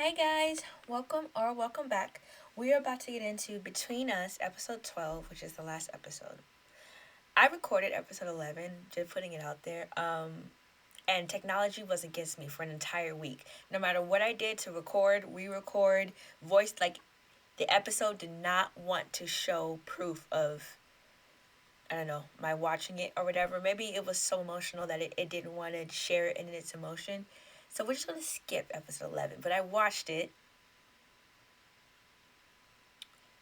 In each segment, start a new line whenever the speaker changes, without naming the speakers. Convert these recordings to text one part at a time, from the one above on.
Hi guys, welcome back. We are about to get into Between Us, episode 12, which is the last episode. I recorded episode 11, just putting it out there. And technology was against me for an entire week. No matter what I did to record, re-record, voice, the episode did not want to show proof of, I don't know, my watching it or whatever. Maybe it was so emotional that it didn't want to share it in its emotion. So we're just going to skip episode 11. But I watched it.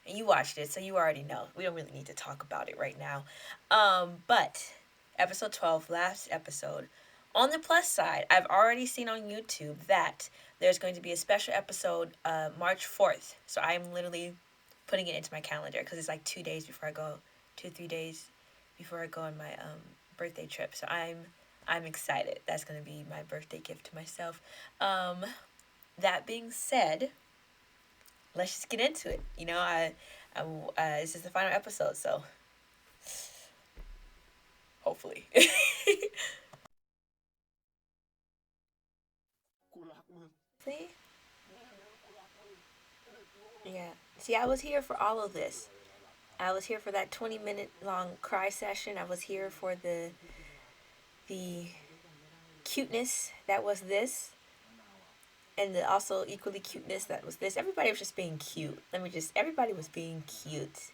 And you watched it, so you already know. We don't really need to talk about it right now. But episode 12, last episode. On the plus side, I've already seen on YouTube that there's going to be a special episode March 4th. So I'm literally putting it into my calendar because it's like 2 days before I go, 2, 3 days before I go on my birthday trip. So I'm excited. That's going to be my birthday gift to myself. That being said, let's just get into it. This is the final episode, so hopefully. See? Yeah. See, I was here for all of this. I was here for that 20-minute long cry session. I was here for the cuteness that was this, and the also equally cuteness that was this. Everybody was just being cute. Everybody was being cute.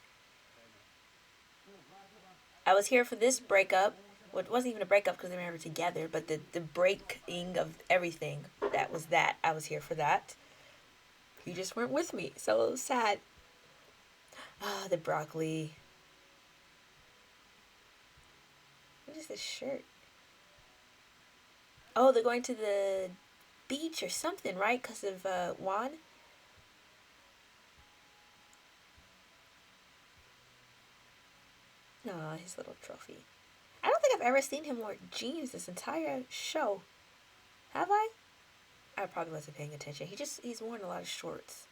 I was here for this breakup. Well, it wasn't even a breakup because they were never together, but the breaking of everything. That was that. I was here for that. You just weren't with me. So sad. Ah, the broccoli. What is this shirt? Oh, they're going to the beach or something, right? Because of Juan. Aw, his little trophy. I don't think I've ever seen him wear jeans this entire show. Have I? I probably wasn't paying attention. He's worn a lot of shorts.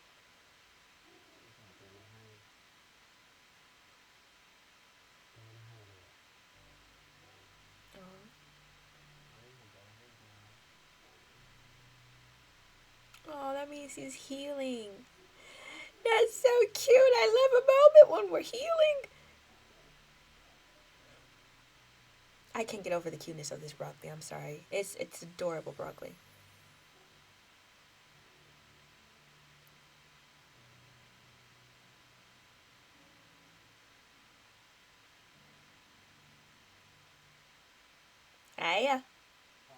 Oh, that means he's healing. That's so cute. I love a moment when we're healing. I can't get over the cuteness of this broccoli. I'm sorry. It's adorable broccoli. Ah, yeah.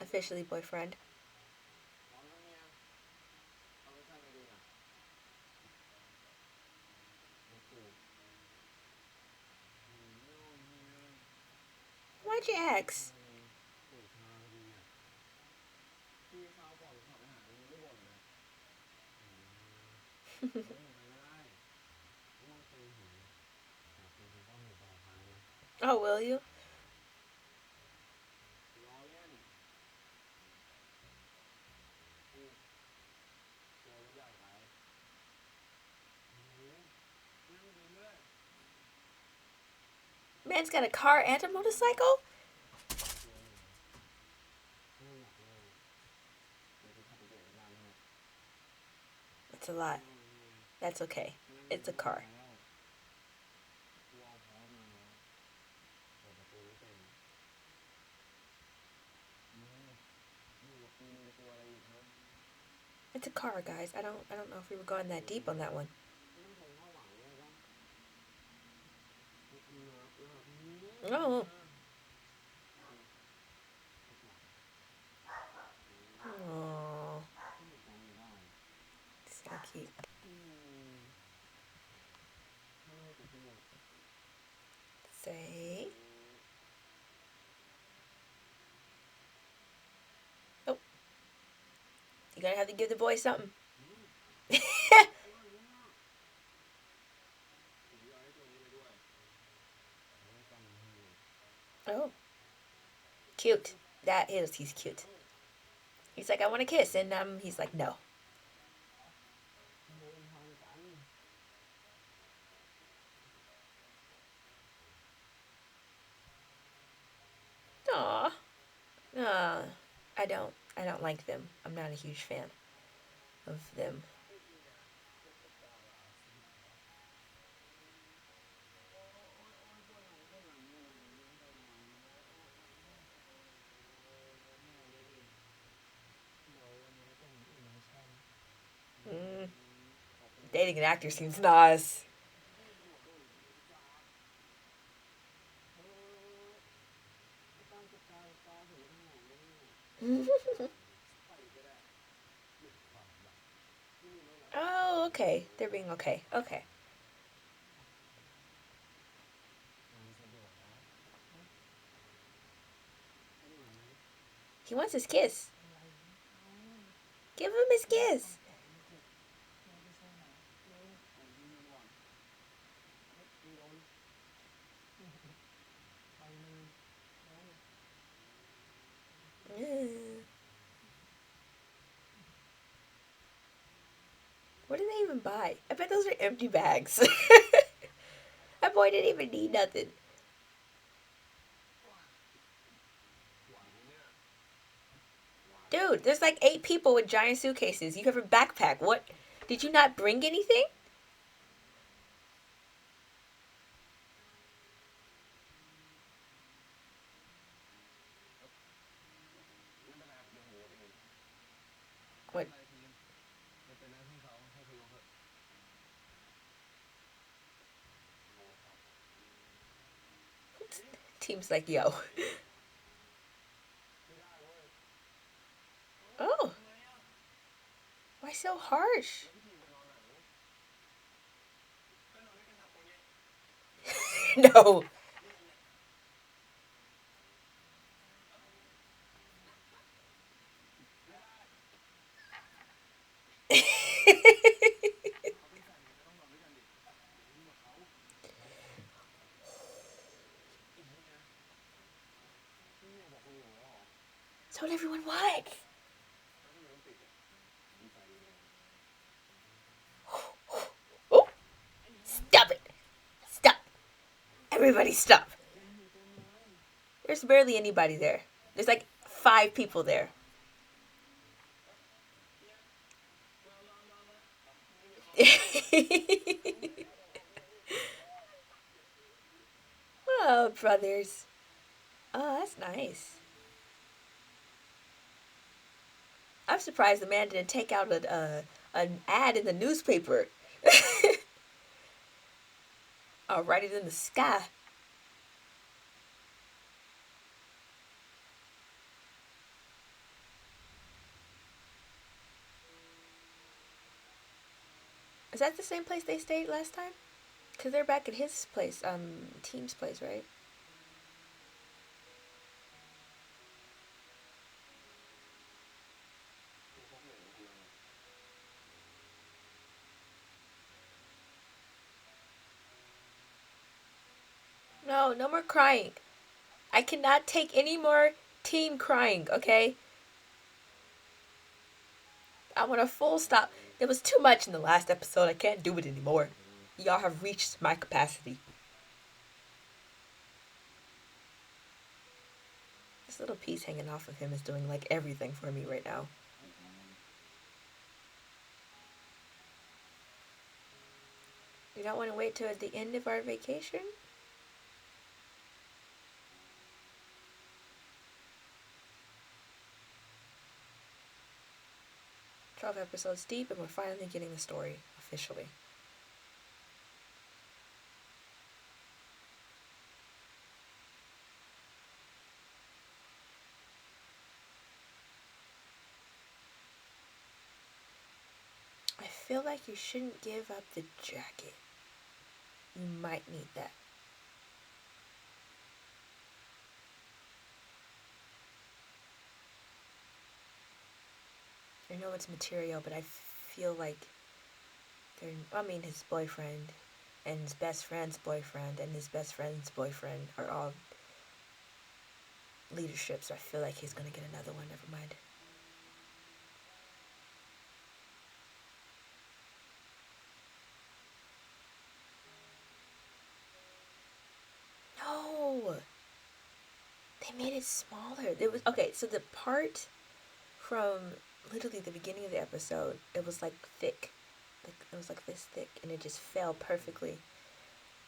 Officially boyfriend. Why'd you ask? Oh, will you? Man's got a car and a motorcycle? That's a lot. That's okay. It's a car. It's a car, guys. I don't know if we were going that deep on that one. Oh. Oh. So cute. Say. Oh, you gotta have to give the boy something. Oh, cute. He's cute. He's like, I want a kiss, and he's like, no. Aw. I don't like them. I'm not a huge fan. of them. Mm, dating an actor seems nice. Oh, okay. They're being okay. Okay. He wants his kiss. Give him his kiss. Mm. What did they even buy? I bet those are empty bags. That boy didn't even need nothing. Dude, there's like 8 people with giant suitcases. You have a backpack. What? Did you not bring anything? What? Team's like, yo. Oh, why so harsh? No. Told everyone what? Oh, stop it. Stop. Everybody stop. There's barely anybody there. There's like 5 people there. Oh, brothers. Oh, that's nice. I'm surprised the man didn't take out an ad in the newspaper. I'll write it in the sky. Is that the same place they stayed last time? Because they're back at his place, team's place, right? No, no more crying. I cannot take any more team crying, okay? I want a full stop. There was too much in the last episode. I can't do it anymore. Y'all have reached my capacity. This little piece hanging off of him is doing like everything for me right now. You don't want to wait till the end of our vacation? 12 episodes deep, and we're finally getting the story officially. I feel like you shouldn't give up the jacket. You might need that. I know it's material, but I feel like his boyfriend and his best friend's boyfriend and his best friend's boyfriend are all leadership, so I feel like he's gonna get another one. Never mind. No, they made it smaller. It was okay. So the part from literally the beginning of the episode, it was like thick. Like it was like this thick and it just fell perfectly.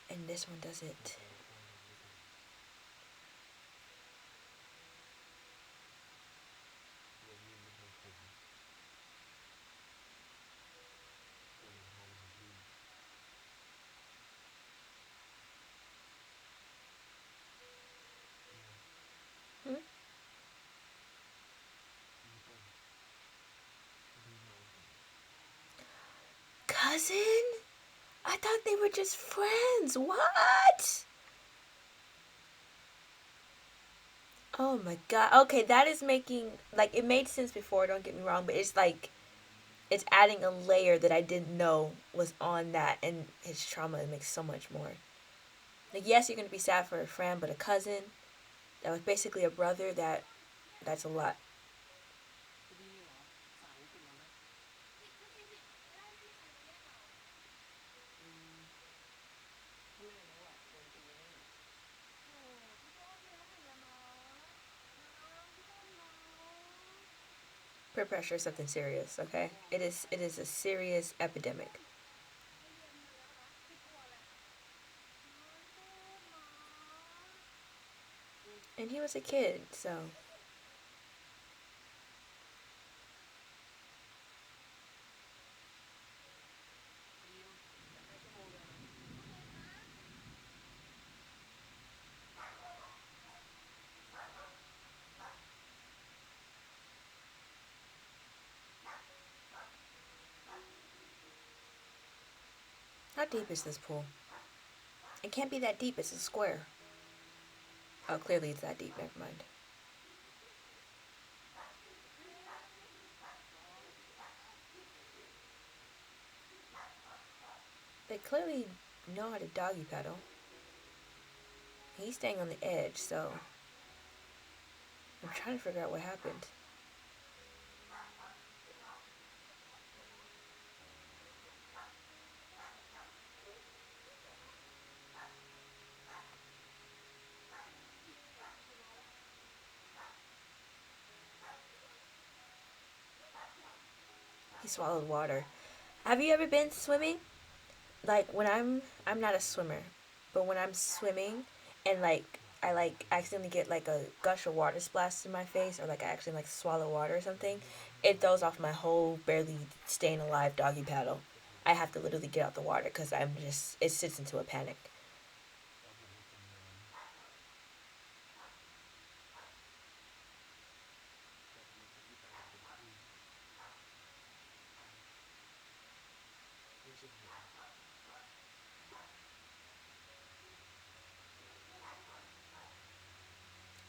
And this one doesn't. Hmm? Cousin? I thought they were just friends. What? Oh my god. Okay, that is making like it made sense before, don't get me wrong, but it's like it's adding a layer that I didn't know was on that and his trauma it makes so much more. Like yes, you're gonna be sad for a friend, but a cousin that was basically a brother that's a lot. Peer pressure is something serious, okay? It is a serious epidemic. And he was a kid, so how deep is this pool? It can't be that deep, it's a square. Oh, clearly it's that deep, never mind. They clearly know how to doggy paddle. He's staying on the edge, so I'm trying to figure out what happened. He swallowed water. Have you ever been swimming? Like when I'm not a swimmer, but when I'm swimming and like I like accidentally get like a gush of water splashed in my face or like I actually like swallow water or something, it throws off my whole barely staying alive doggy paddle. I have to literally get out the water because I'm just it sits into a panic.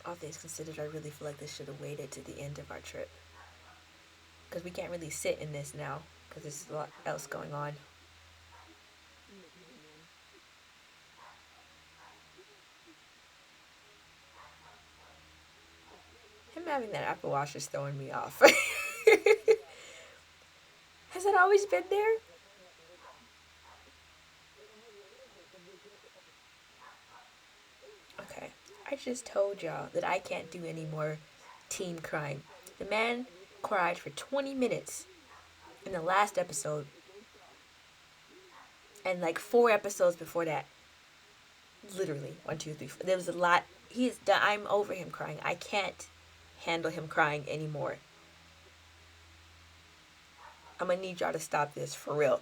All things considered, I really feel like this should have waited to the end of our trip because we can't really sit in this now because there's a lot else going on. Him having that Apple Watch is throwing me off. Has it always been there? Okay. I just told y'all that I can't do any more teen crime. The man cried for 20 minutes in the last episode and like 4 episodes before that. Literally, one, two, three, four. There was a lot. He's done. I'm over him crying. I can't handle him crying anymore. I'm gonna need y'all to stop this for real.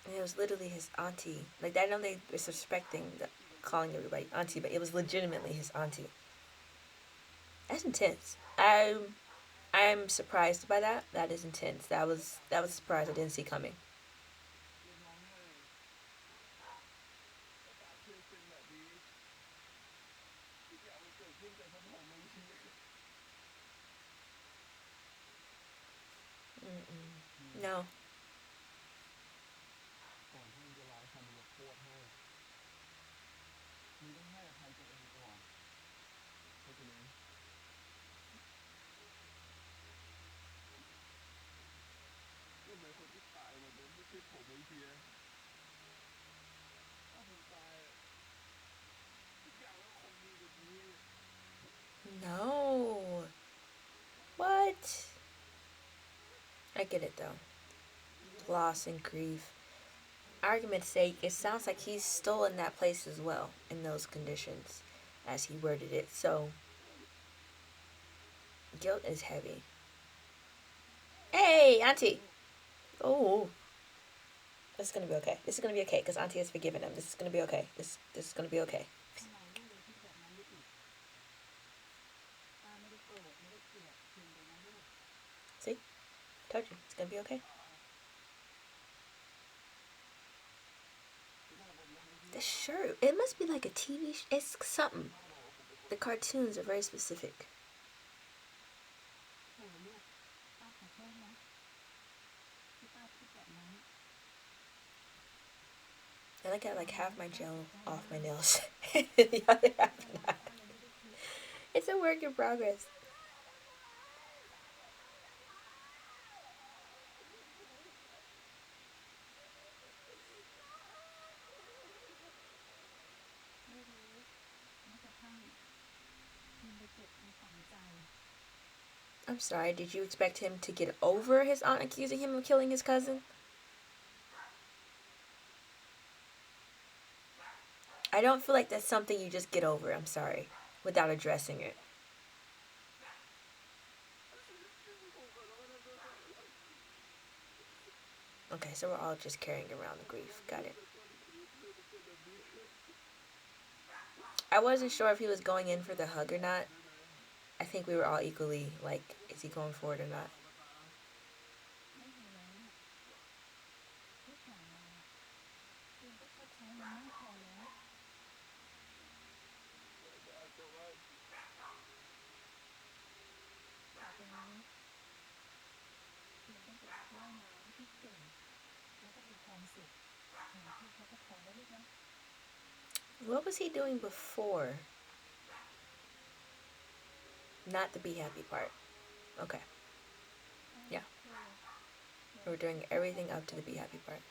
And it was literally his auntie. Like I know they were suspecting that calling everybody auntie, but it was legitimately his auntie. That's intense. I'm surprised by that. That is intense. That was a surprise I didn't see coming. Mm-mm. No. get it though. Loss and grief. Argument's sake, it sounds like he's still in that place as well, in those conditions, as he worded it. So, guilt is heavy. Hey, Auntie! Oh, this is gonna be okay. This is gonna be okay, because Auntie has forgiven him. This is gonna be okay. This is gonna be okay. See? Told you. It's gonna be okay. The shirt. It must be like a TV. It's something. The cartoons are very specific. I got like half my gel off my nails. The other half not. It's a work in progress. I'm sorry, did you expect him to get over his aunt accusing him of killing his cousin? I don't feel like that's something you just get over, I'm sorry, without addressing it. Okay, so we're all just carrying around the grief. Got it. I wasn't sure if he was going in for the hug or not. I think we were all equally like, is he going for it or not? What was he doing before? Not the be happy part. Okay. Yeah. We're doing everything up to the be happy part.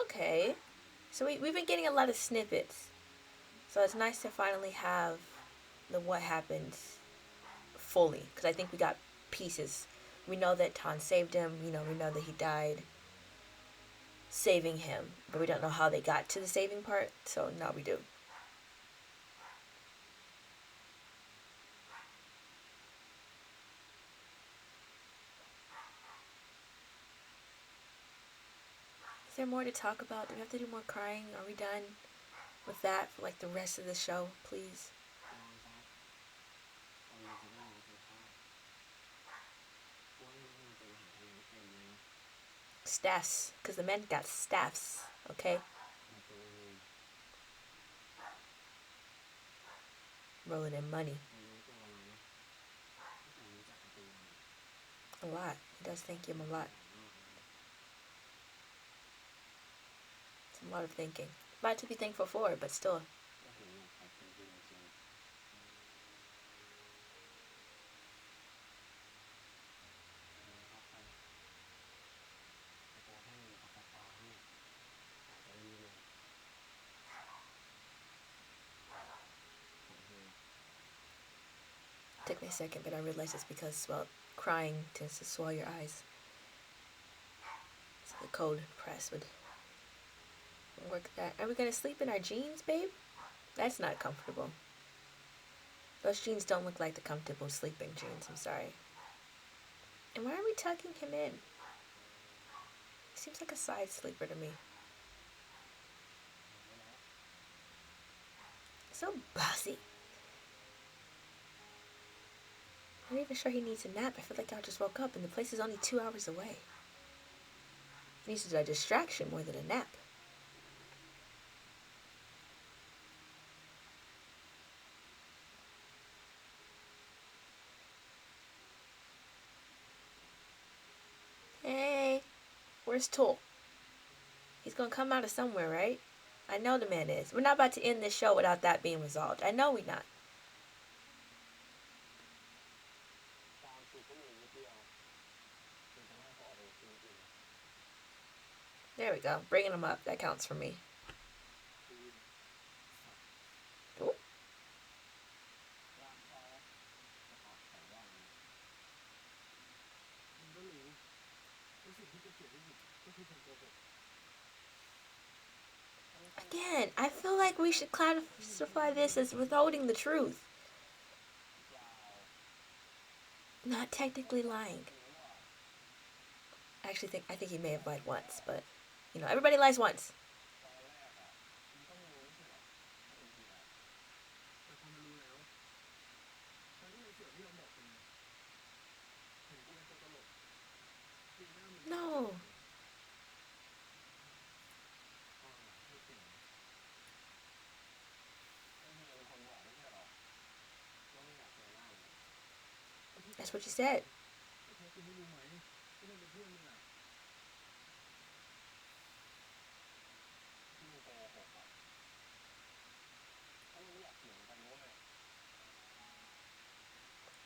Okay. So we've been getting a lot of snippets. So it's nice to finally have the what happens fully. Because I think we got pieces. We know that Tan saved him. We know that he died saving him. But we don't know how they got to the saving part. So now we do. Is there more to talk about? Do we have to do more crying? Are we done with that for like the rest of the show, please? Staffs, because the men got staffs, okay? Rolling in money. A lot. He does thank him a lot. It's a lot of thinking. A lot to be thankful for, but still. Took me a second, but I realized it's because, well, crying tends to swell your eyes. So the cold press would work that. Are we gonna sleep in our jeans, babe? That's not comfortable. Those jeans don't look like the comfortable sleeping jeans, I'm sorry. And why are we tucking him in? He seems like a side sleeper to me. So bossy. I'm not even sure he needs a nap. I feel like I just woke up and the place is only 2 hours away. He needs a distraction more than a nap. Hey, where's Tool? He's gonna come out of somewhere, right? I know the man is. We're not about to end this show without that being resolved. I know we're not. There we go. Bringing him up. That counts for me. Ooh. Again, I feel like we should classify this as withholding the truth, not technically lying. I think he may have lied once, but everybody lies once. No. That's what you said.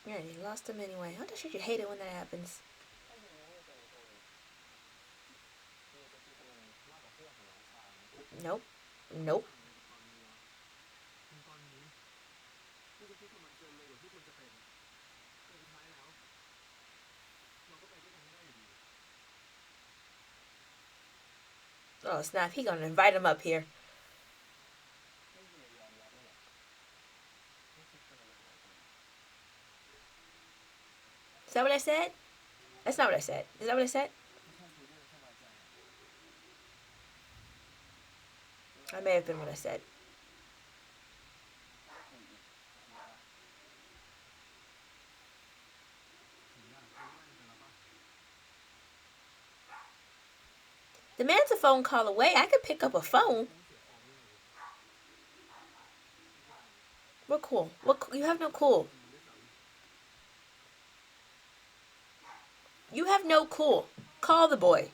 Yeah, you lost him anyway. How does you hate it when that happens? Nope. Nope. Oh snap! He gonna invite him up here. Is that what I said? That's not what I said. Is that what I said? I may have been what I said. The man's a phone call away. I could pick up a phone. We're cool. You have no cool. You have no cool. Call the boy.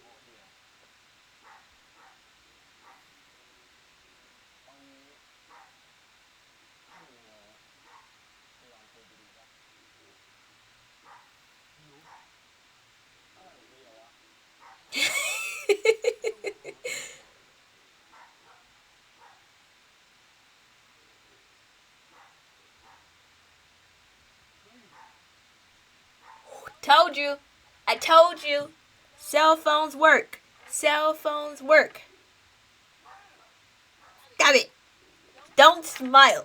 Told you. I told you. Cell phones work. Cell phones work. Stop it. Don't smile.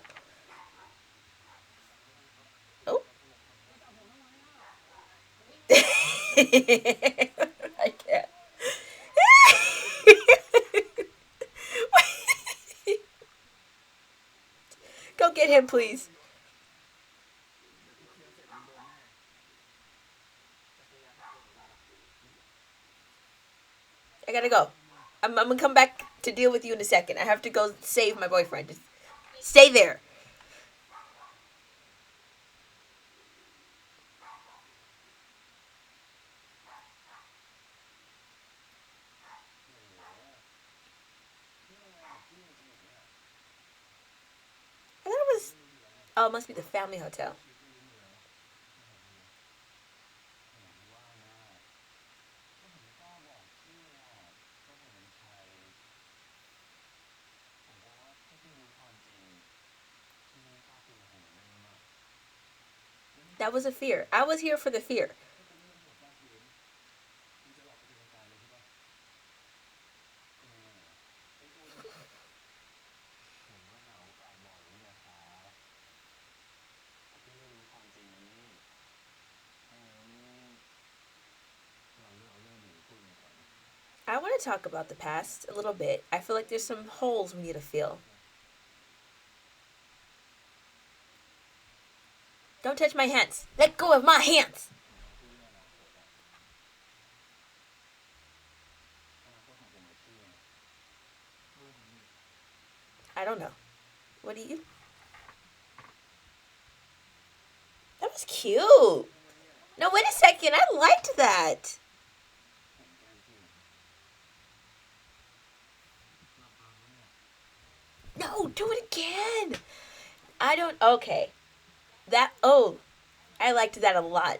Oh. I can't. Go get him, please. I gotta go. I'm gonna come back to deal with you in a second. I have to go save my boyfriend. Just stay there. I thought it was. Oh, it must be the family hotel. That was a fear. I was here for the fear. I want to talk about the past a little bit. I feel like there's some holes we need to fill. Don't touch my hands. Let go of my hands. I don't know. What do you? That was cute. No, wait a second. I liked that. No, do it again. I don't. Okay. That. Oh, I liked that a lot.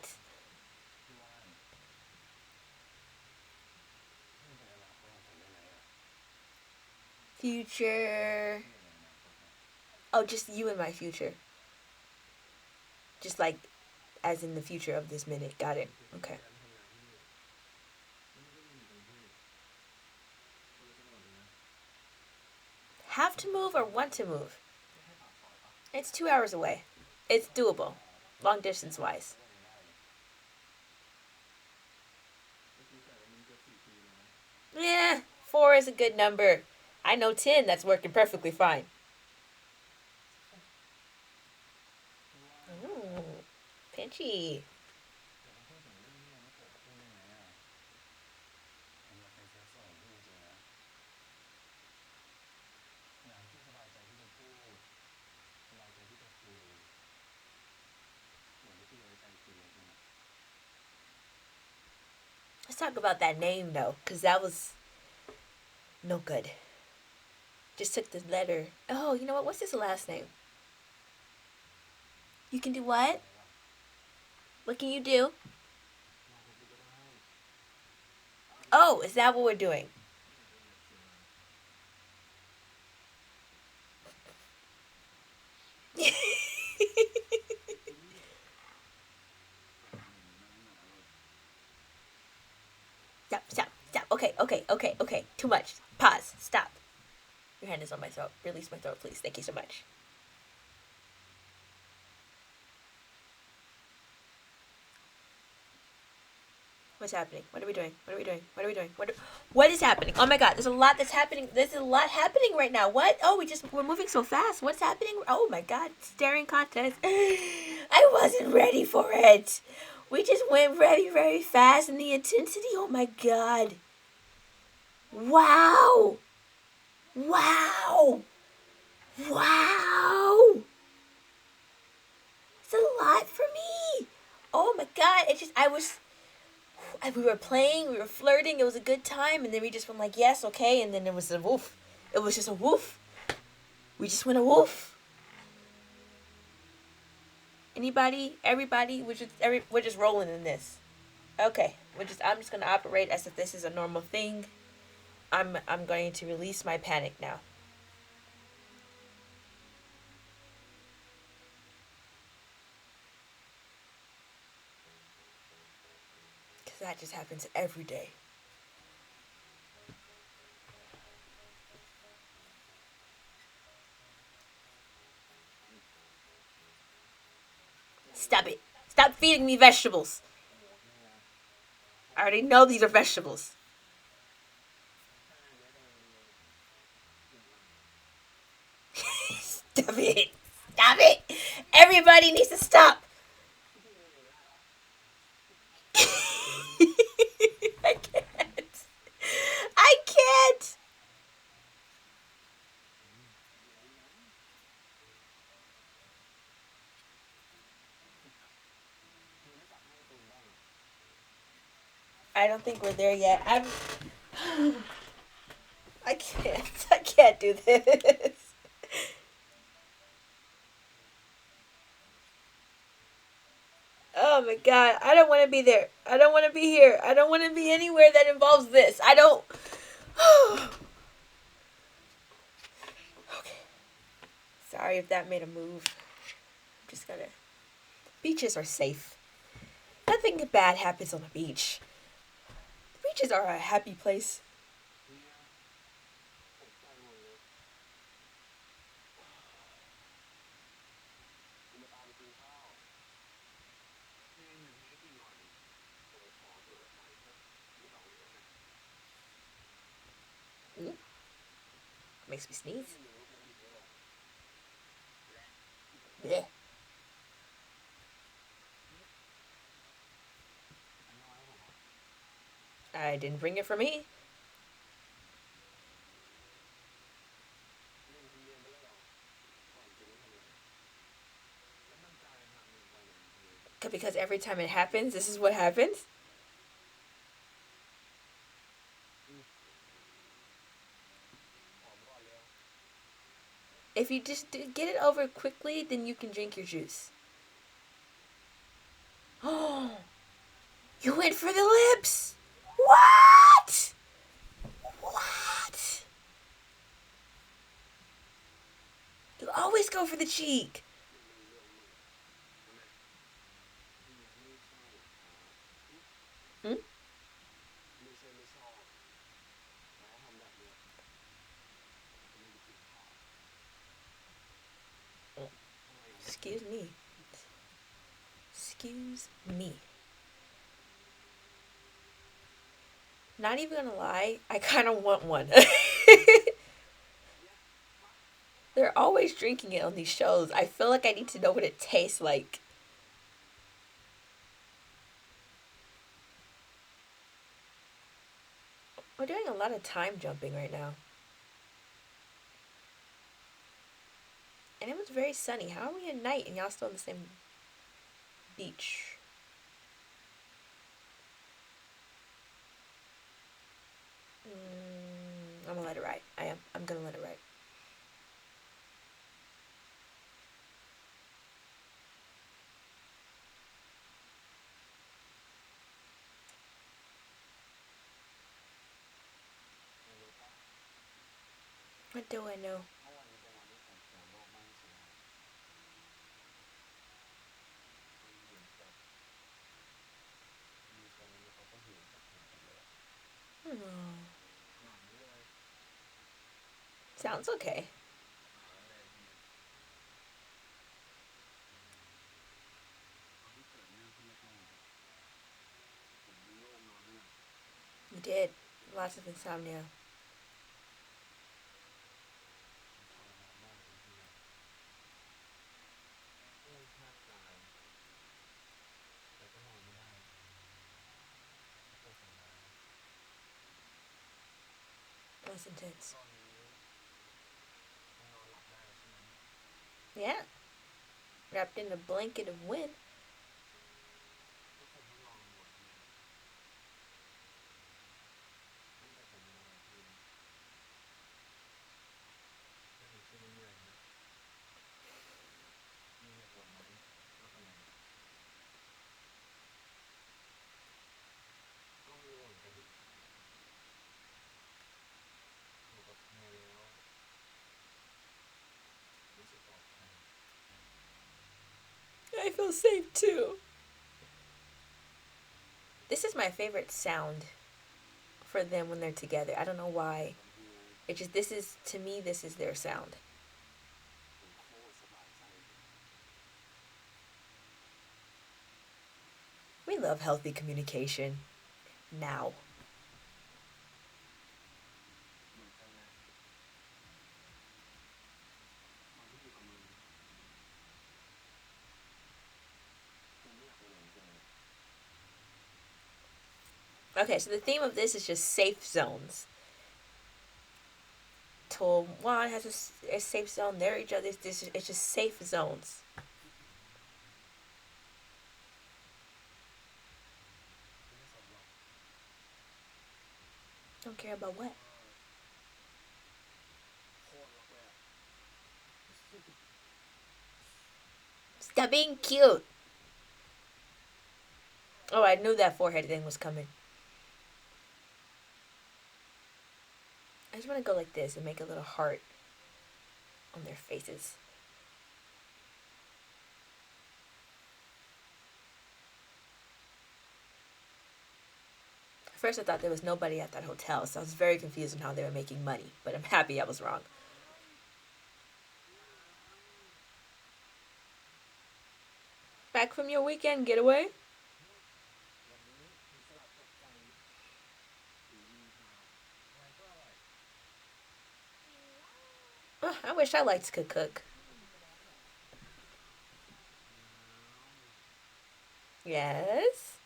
Future. Oh, just you and my future. Just like, as in the future of this minute. Got it. Okay. have to move or want to move? It's 2 hours away. It's doable, long distance wise. Yeah, 4 is a good number. I know 10 that's working perfectly fine. Ooh, pinchy. Let's talk about that name though, because that was no good. Just took the letter. Oh, you know what? What's his last name? You can do what? What can you do? Oh, is that what we're doing? Stop, stop, stop. Okay, okay, okay, okay. Too much. Pause. Stop. Your hand is on my throat. Release my throat, please. Thank you so much. What's happening? What are we doing? What are we doing? What are we doing? What is happening? Oh my god, there's a lot that's happening. There's a lot happening right now. What? Oh, we're moving so fast. What's happening? Oh my god, staring contest. I wasn't ready for it. We just went very, very fast and the intensity. Oh my god. Wow. Wow. Wow. It's a lot for me. Oh my god. We were playing, we were flirting, it was a good time, and then we just went like, yes, okay, and then it was a woof. It was just a woof. We just went a woof. Anybody? Everybody? We're just rolling in this. Okay. I'm just gonna operate as if this is a normal thing. I'm going to release my panic now. Cause that just happens every day. Stop it. Stop feeding me vegetables. I already know these are vegetables. Stop it. Stop it. Everybody needs to stop. I can't. I can't. I don't think we're there yet. I can't. I can't do this. Oh my god. I don't want to be there. I don't want to be here. I don't want to be anywhere that involves this. I don't. Okay. Sorry if that made a move. I'm just gonna. Beaches are safe. Nothing bad happens on a beach. Beaches are a happy place. Ooh, makes me sneeze. Yeah. I didn't bring it for me. Because every time it happens, this is what happens. If you just get it over quickly, then you can drink your juice. Oh, you went for the lips. What? What? You always go for the cheek. Hmm? Excuse me. Excuse me. Not even gonna lie, I kind of want one. They're always drinking it on these shows. I feel like I need to know what it tastes like. We're doing a lot of time jumping right now. And it was very sunny. How are we at night and y'all still on the same beach? I'm gonna let it ride. I am. I'm gonna let it ride. What do I know? Hmm. Sounds okay. You did. Lots of insomnia. That's intense. Yeah. Wrapped in a blanket of wind. I feel safe too. This is my favorite sound for them when they're together. I don't know why. It just this is to me this is their sound. We love healthy communication now. Okay, so the theme of this is just safe zones. Tool one has a safe zone. They're each other. It's just safe zones. Don't care about what. Stop being cute. Oh, I knew that forehead thing was coming. I just want to go like this and make a little heart on their faces. At first, I thought there was nobody at that hotel, so I was very confused on how they were making money. But I'm happy I was wrong. Back from your weekend getaway? Oh, I wish I liked to cook. Yes.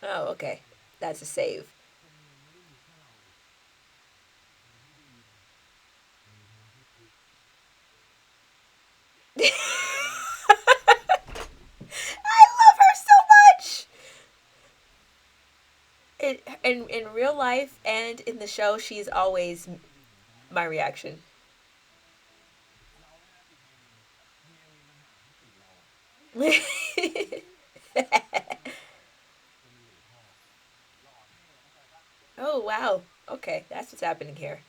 Oh, okay. That's a save. I love her so much. In real life and in the show, she's always my reaction. Oh wow. Okay, that's what's happening here.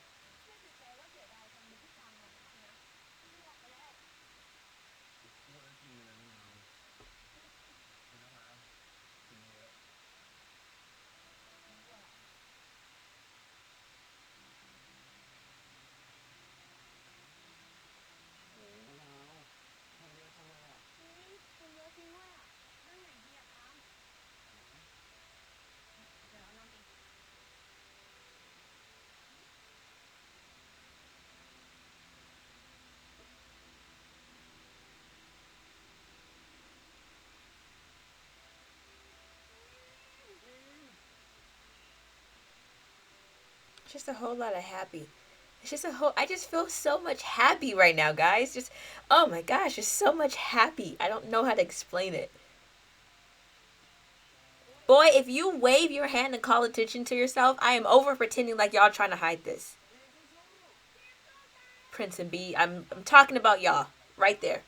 just a whole lot of happy. It's just a whole. I just feel so much happy right now, guys. Just, oh my gosh, just so much happy. I don't know how to explain it. Boy, if you wave your hand and call attention to yourself, I am over pretending like y'all trying to hide this. Prince and B, I'm talking about y'all right there.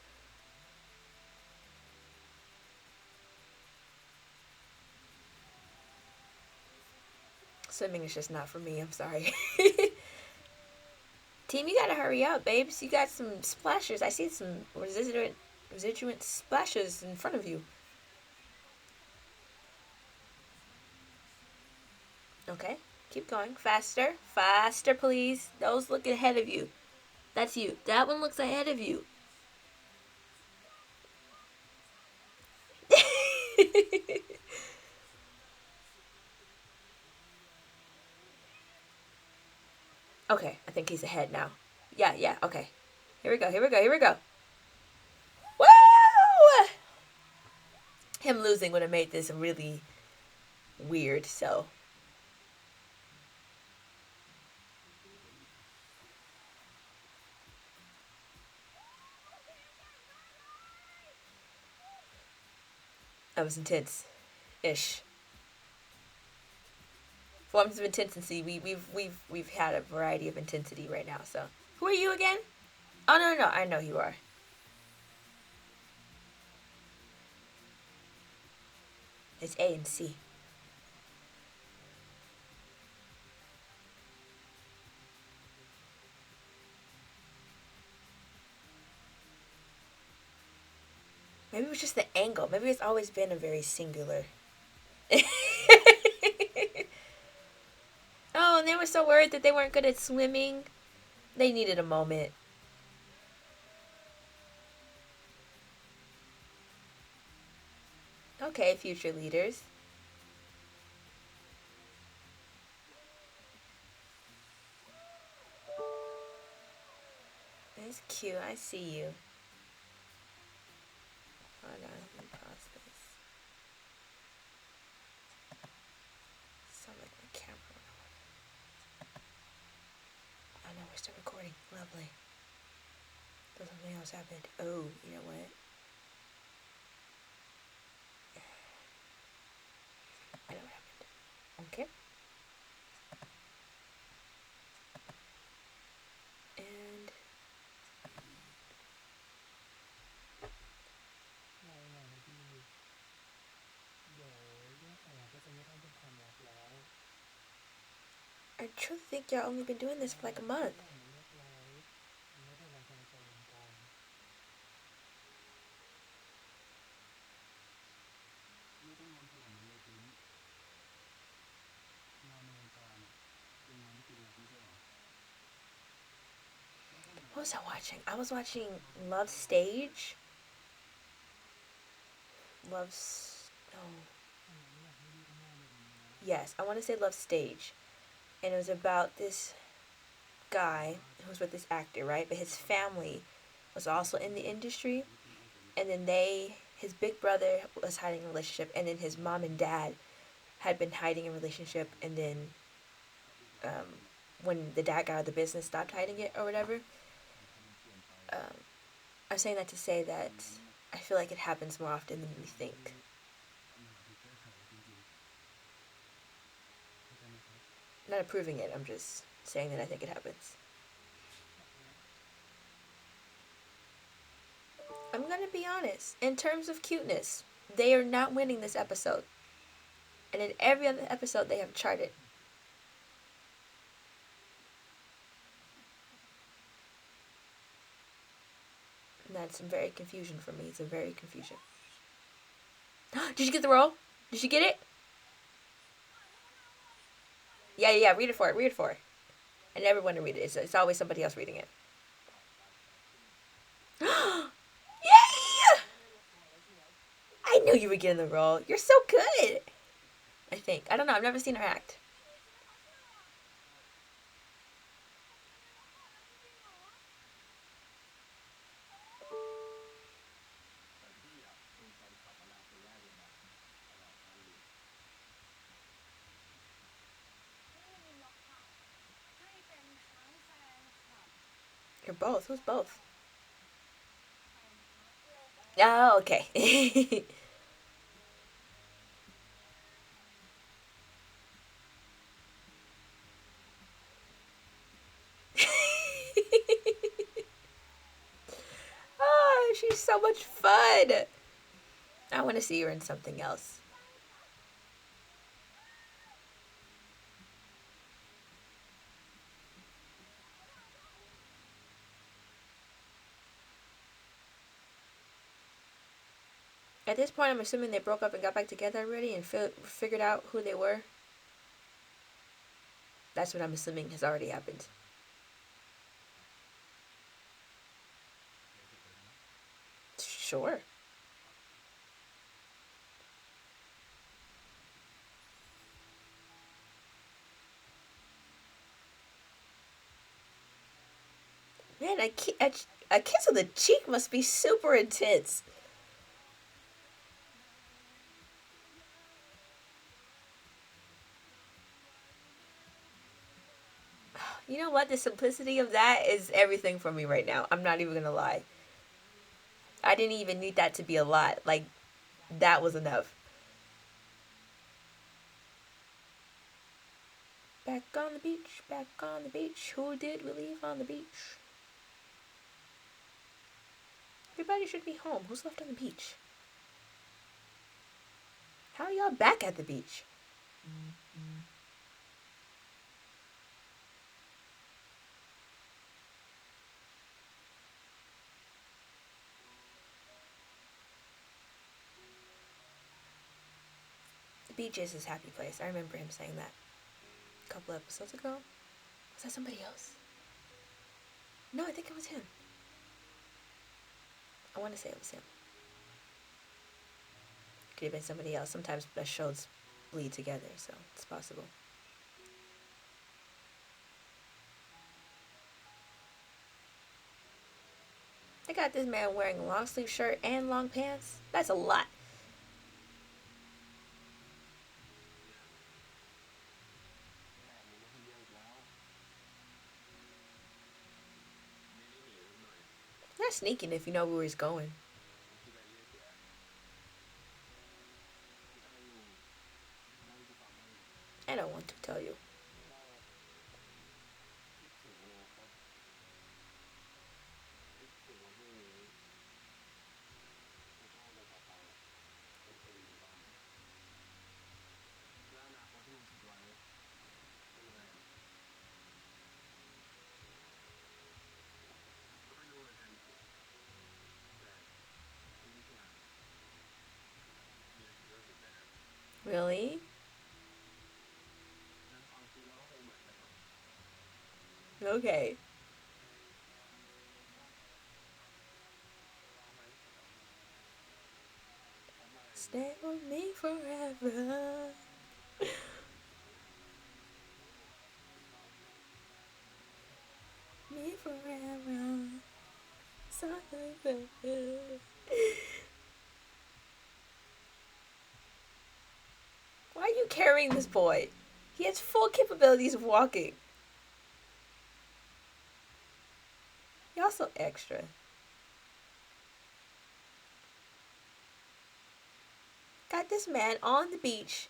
Swimming is just not for me. I'm sorry. Team, you gotta hurry up, babes. You got some splashes. I see some residuant splashes in front of you. Okay, keep going. Faster. Faster, please. Those look ahead of you. That's you. That one looks ahead of you. Okay, I think he's ahead now. Yeah, yeah, okay. Here we go, here we go, here we go. Woo! Him losing would have made this really weird, so. That was intense. Ish. Forms of intensity. We've had a variety of intensity right now, so. Who are you again? Oh no, no, I know you are. It's A and C. Maybe it was just the angle. Maybe it's always been a very singular. Oh, and they were so worried that they weren't good at swimming. They needed a moment. Okay, future leaders. That's cute. I see you. Hold on, let me pause this. Sound like my camera. Oh no, we're still recording. Lovely. So something else happened. Oh, you know what? I know what happened. Okay. And I truly think y'all only been doing this for like a month. What was I watching? I was watching Love Stage. Love's. Oh. Yes, I want to say Love Stage. And it was about this guy who was with this actor, right? But his family was also in the industry. And then his big brother was hiding a relationship. And then his mom and dad had been hiding a relationship. And then when the dad got out of the business, stopped hiding it or whatever. I'm saying that to say that I feel like it happens more often than we think. I'm not approving it, I'm just saying that I think it happens. I'm gonna be honest. In terms of cuteness, they are not winning this episode. And in every other episode, they have charted. And that's some very confusion for me. It's a very confusion. Did you get the role? Did you get it? Yeah, yeah, read it for it. Read it for it. I never want to read it. It's always somebody else reading it. Yay! I knew you were getting the role. You're so good. I think. I don't know. I've never seen her act. You're both. Who's both? Oh, okay. Oh, she's so much fun. I want to see her in something else. At this point, I'm assuming they broke up and got back together already and figured out who they were. That's what I'm assuming has already happened. Sure. Man, a kiss on the cheek must be super intense. You know what? The simplicity of that is everything for me right now. I'm not even gonna lie. I didn't even need that to be a lot. Like, that was enough. Back on the beach, back on the beach. Who did we leave on the beach? Everybody should be home. Who's left on the beach? How are y'all back at the beach? The beach is his happy place. I remember him saying that a couple episodes ago. Was that somebody else? No, I think it was him. I want to say it was him. Could have been somebody else. Sometimes the shows bleed together, so it's possible. I got this man wearing a long sleeve shirt and long pants. That's a lot. That's sneaking if you know where he's going. I don't want to tell you. Really? Okay. Stay with me forever. Me forever. Why are you carrying this boy? He has full capabilities of walking. You're also extra. Got this man on the beach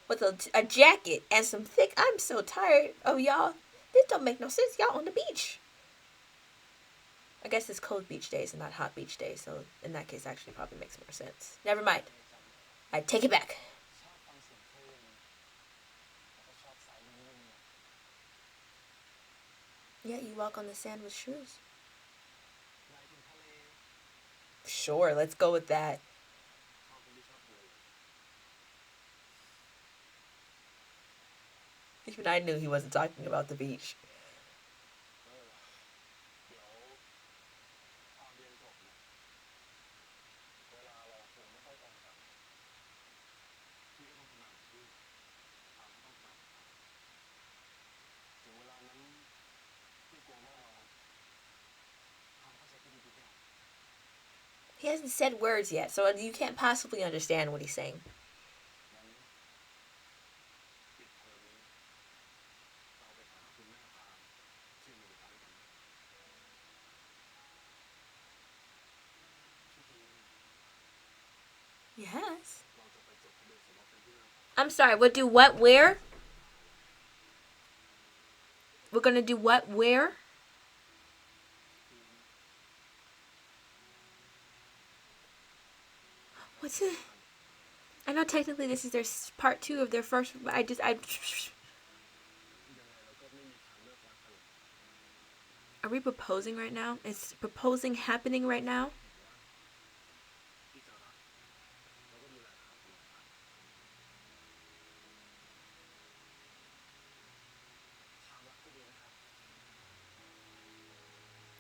with a jacket and some thick. I'm so tired of y'all. This don't make no sense. Y'all on the beach. I guess it's cold beach days and not hot beach days, so in that case, actually, probably makes more sense. Never mind. I take it back. Yeah, you walk on the sand with shoes. Sure, let's go with that. Even I knew he wasn't talking about the beach. He hasn't said words yet, so you can't possibly understand what he's saying. I'm sorry. We'll do what? Where? We're gonna do what? Where? What's it? I know technically this is their part two of their first. But I. Are we proposing right now? Is proposing happening right now?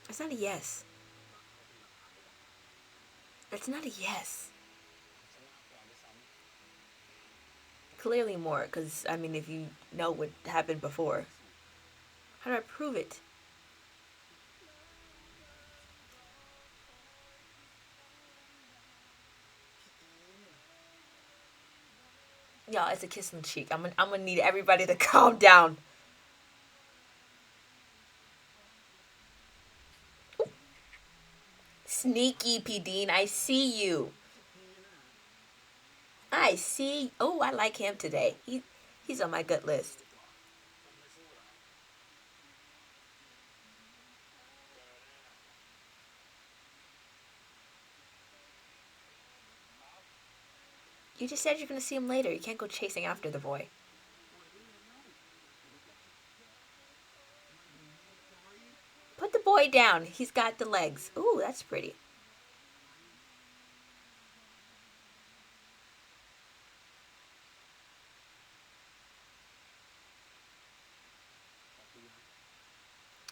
It's not a yes. That's not a yes. Clearly more, because I mean, if you know what happened before, how do I prove it? Y'all, it's a kiss on the cheek. I'm gonna need everybody to calm down. Sneaky P Dean, I see you. I see. Oh, I like him today. He's on my good list. You just said you're gonna see him later. You can't go chasing after the boy. Put the boy down. He's got the legs. Ooh, that's pretty.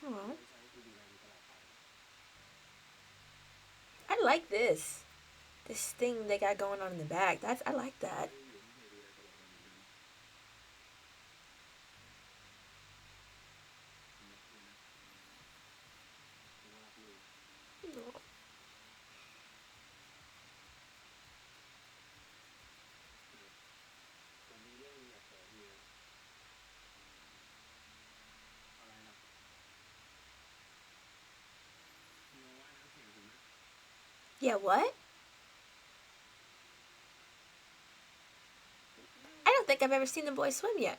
Oh, I like this. This thing they got going on in the back. I like that. Yeah, what? I don't think I've ever seen the boy swim yet.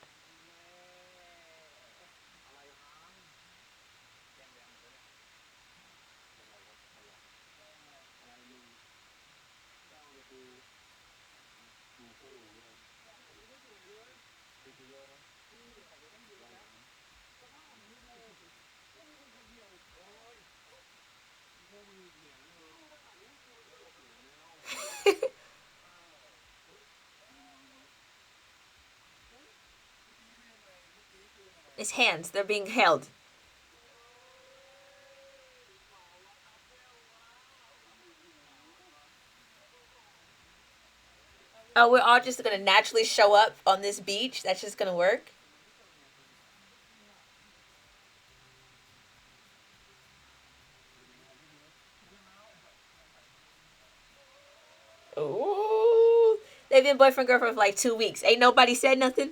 His hands, they're being held. Oh, we're all just gonna naturally show up on this beach? That's just gonna work? Ooh. They've been boyfriend girlfriend for like 2 weeks. Ain't nobody said nothing?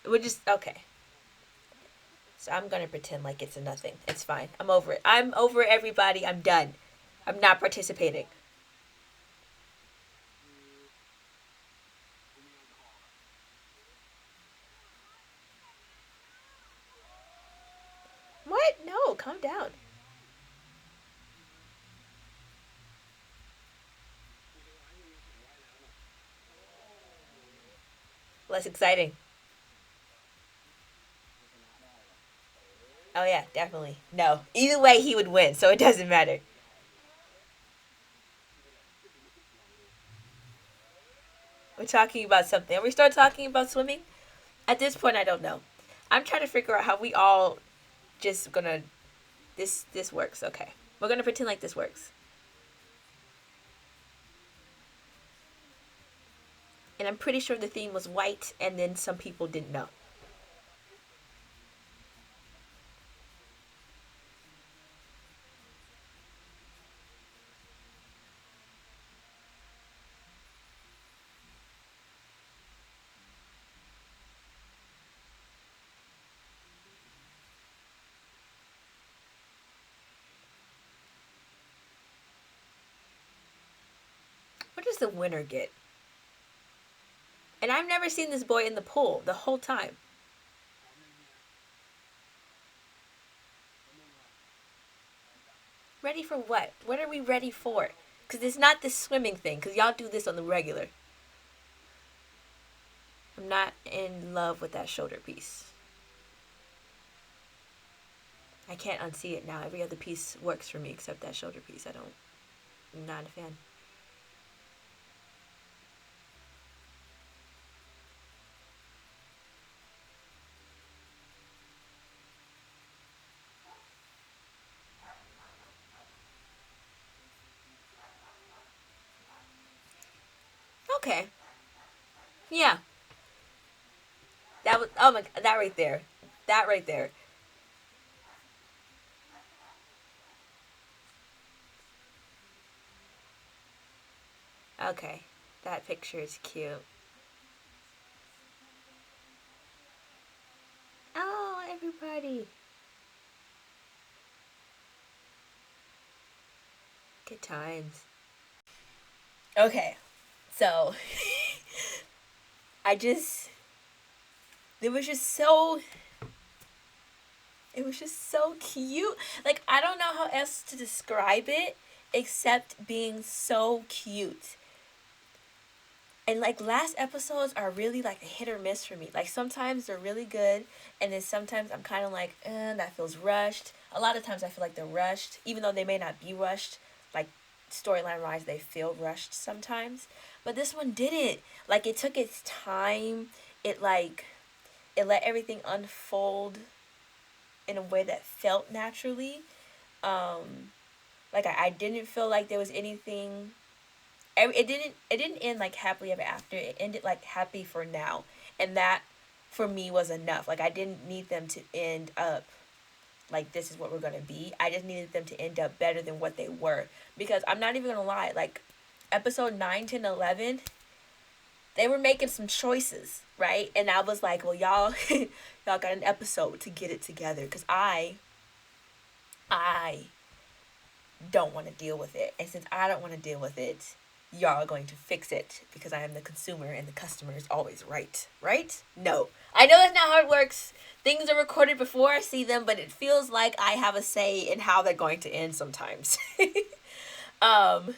We're just okay. So I'm gonna pretend like it's a nothing. It's fine. I'm over it. I'm over everybody. I'm done. I'm not participating. What? No, calm down. Less exciting. Oh yeah, definitely. No. Either way he would win, so it doesn't matter. We're talking about something. Are we start talking about swimming? At this point I don't know. I'm trying to figure out how we all just gonna this works, okay. We're gonna pretend like this works. And I'm pretty sure the theme was white and then some people didn't know. does the winner get? And I've never seen this boy in the pool the whole time. Ready for what? What are we ready for? Because it's not this swimming thing, because y'all do this on the regular. I'm not in love with that shoulder piece. I can't unsee it now. Every other piece works for me except that shoulder piece. I'm not a fan. Okay. Yeah. That was, oh my, that right there. That right there. Okay. That picture is cute. Oh, everybody. Good times. Okay. So, I just, it was just so, it was just so cute. Like, I don't know how else to describe it except being so cute. And like last episodes are really like a hit or miss for me. Like sometimes they're really good, and then sometimes I'm kind of like, that feels rushed. A lot of times I feel like they're rushed, even though they may not be rushed. Like storyline wise, they feel rushed sometimes. But this one didn't. Like it took its time. It like it let everything unfold in a way that felt naturally. Like I didn't feel like there was anything. It didn't end like happily ever after. It ended like happy for now, and that for me was enough. Like I didn't need them to end up like this is what we're gonna be. I just needed them to end up better than what they were, because I'm not even gonna lie, like episode 9, 10, 11, they were making some choices, right? And I was like, well, y'all y'all got an episode to get it together, because I don't want to deal with it. And since I don't want to deal with it, y'all are going to fix it because I am the consumer and the customer is always right. Right? No. I know that's not how it works. Things are recorded before I see them, but it feels like I have a say in how they're going to end sometimes. um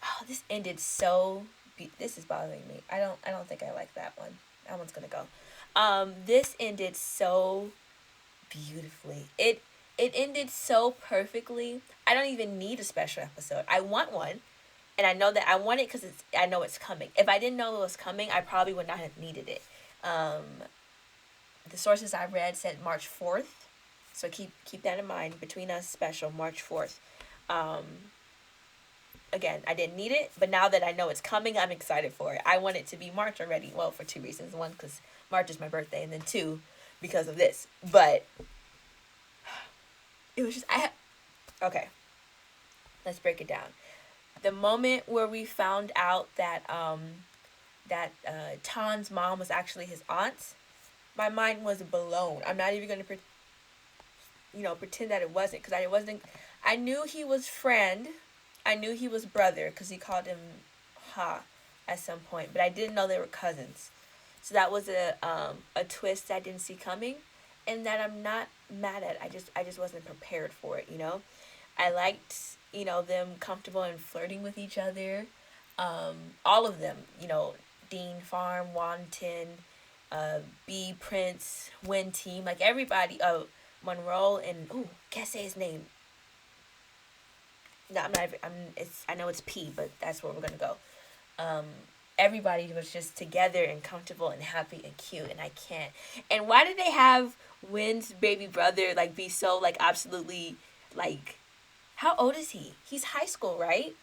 oh, this ended so this is bothering me. I don't think I like that one. That one's going to go. This ended so beautifully. It ended so perfectly. I don't even need a special episode. I want one, and I know that I want it because I know it's coming. If I didn't know it was coming, I probably would not have needed it. The sources I read said March 4th, so keep that in mind. Between Us special March 4th. Again, I didn't need it, but now that I know it's coming, I'm excited for it. I want it to be March already. Well, for two reasons: one, because March is my birthday, and then two, because of this. But it was just okay. Let's break it down. The moment where we found out that Tan's mom was actually his aunt, my mind was blown. I'm not even gonna pretend that it wasn't, because I wasn't. I knew he was friend. I knew he was brother because he called him Ha at some point, but I didn't know they were cousins. So that was a twist I didn't see coming, and that I'm not mad at. I just wasn't prepared for it. I liked them comfortable and flirting with each other. All of them. Dean Farm, Wanton, B Prince, Win Team, like everybody. Monroe and can't say his name. No, I'm not. I know it's P, but that's where we're gonna go. Um, Everybody was just together and comfortable and happy and cute, and I can't. And why did they have Win's baby brother like be so like absolutely like? How old is he? He's high school, right?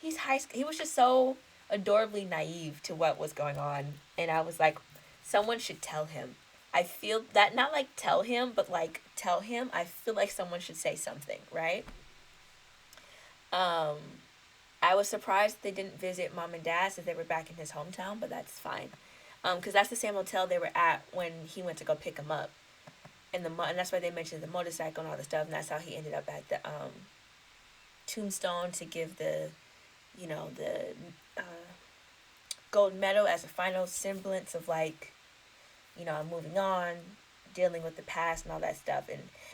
He's high school. He was just so adorably naive to what was going on, and I was like, someone should tell him. I feel that, not like tell him, but like tell him. I feel like someone should say something, right? Um, I was surprised they didn't visit mom and dad since they were back in his hometown, but that's fine. Because that's the same hotel they were at when he went to go pick him up, and that's why they mentioned the motorcycle and all the stuff, and that's how he ended up at the tombstone to give the the uh, gold medal as a final semblance of like, I'm moving on, dealing with the past and all that stuff.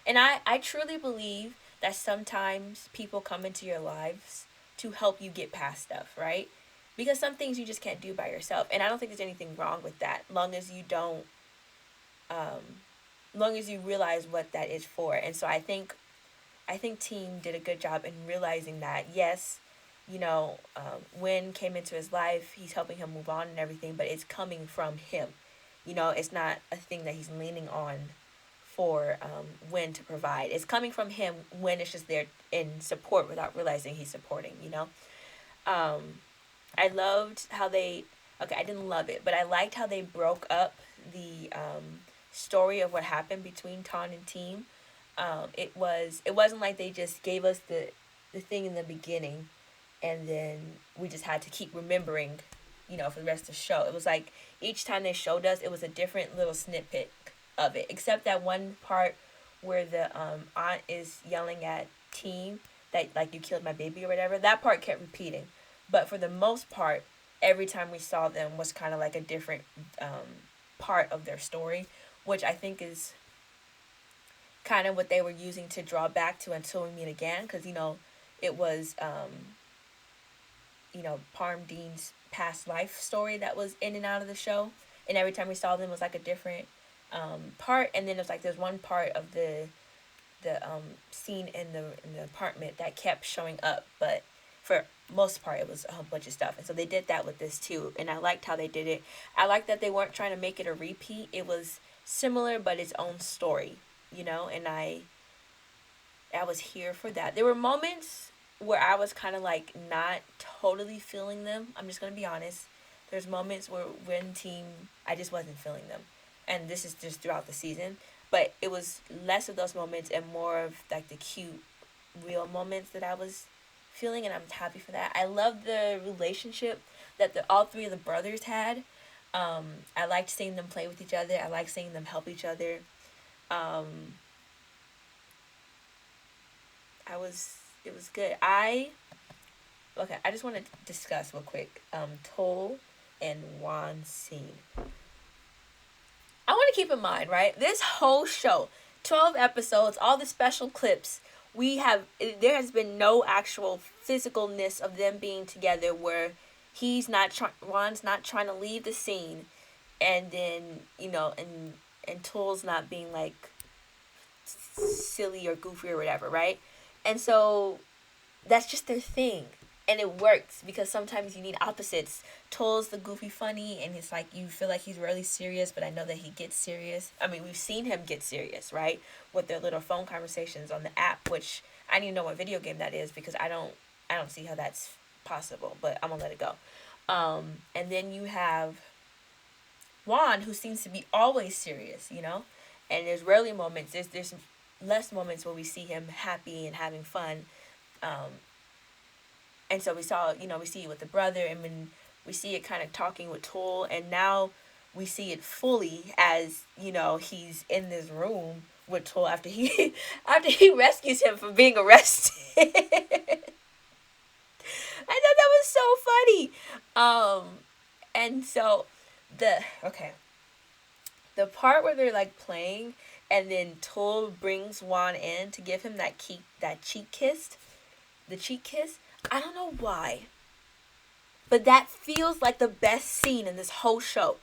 And I truly believe that sometimes people come into your lives to help you get past stuff, right? Because some things you just can't do by yourself. And I don't think there's anything wrong with that, long as you don't long as you realize what that is for. And so I think Team did a good job in realizing that, yes, Win came into his life, he's helping him move on and everything, but it's coming from him. It's not a thing that he's leaning on for Win to provide. It's coming from him. Win is just there in support without realizing he's supporting. Um, I loved how okay, I didn't love it, but I liked how they broke up the story of what happened between Ton and Team. It wasn't like they just gave us the thing in the beginning and then we just had to keep remembering, for the rest of the show. It was like each time they showed us, it was a different little snippet of it, except that one part where the aunt is yelling at Team that, like, you killed my baby or whatever. That part kept repeating. But for the most part, every time we saw them was kind of like a different part of their story, which I think is kind of what they were using to draw back to Until We Meet Again, because it was Parm Dean's past life story that was in and out of the show, and every time we saw them was like a different part. And then it was like there's one part of the scene in the apartment that kept showing up, but for most part it was a whole bunch of stuff. And so they did that with this too, and I liked how they did it. I liked that they weren't trying to make it a repeat. It was similar but its own story, and I was here for that. There were moments where I was kind of like not totally feeling them. I'm just going to be honest. There's moments where when Team, I just wasn't feeling them. And this is just throughout the season. But it was less of those moments and more of like the cute, real moments that I was feeling. And I'm happy for that. I love the relationship that all three of the brothers had. I liked seeing them play with each other. I liked seeing them help each other. It was good. I just want to discuss real quick Toll and Juan's scene. I want to keep in mind, right, this whole show, 12 episodes, all the special clips, there has been no actual physicalness of them being together where Juan's not trying to leave the scene, and then, and Toll's not being like silly or goofy or whatever, right? And so that's just their thing. And it works because sometimes you need opposites. Toll's the goofy funny, and it's like you feel like he's really serious, but I know that he gets serious. I mean, we've seen him get serious, right? With their little phone conversations on the app, which I need to know what video game that is because I don't see how that's possible, but I'm gonna let it go. And then you have Juan, who seems to be always serious, and there's rarely moments. There's less moments where we see him happy and having fun. And so we see it with the brother, and when we see it kind of talking with Toll, and now we see it fully as, he's in this room with Toll after he rescues him from being arrested. I thought that was so funny. And so the part where they're like playing, and then Toll brings Juan in to give him that cheek kiss. The cheek kiss. I don't know why, but that feels like the best scene in this whole show.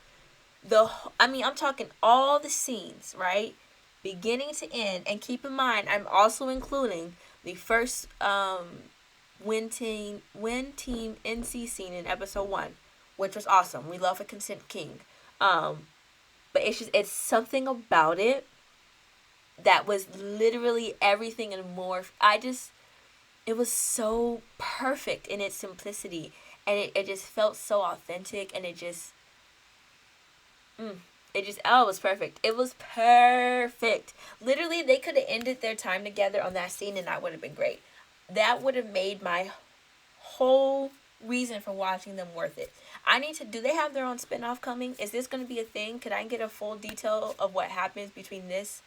I'm talking all the scenes, right? Beginning to end. And keep in mind, I'm also including the first Win Team NC scene in episode 1, which was awesome. We love a Consent King. But it's something about it that was literally everything and more. It was so perfect in its simplicity, and it just felt so authentic, and it was perfect. It was perfect. Literally, they could have ended their time together on that scene, and that would have been great. That would have made my whole reason for watching them worth it. Do they have their own spinoff coming? Is this going to be a thing? Could I get a full detail of what happens between this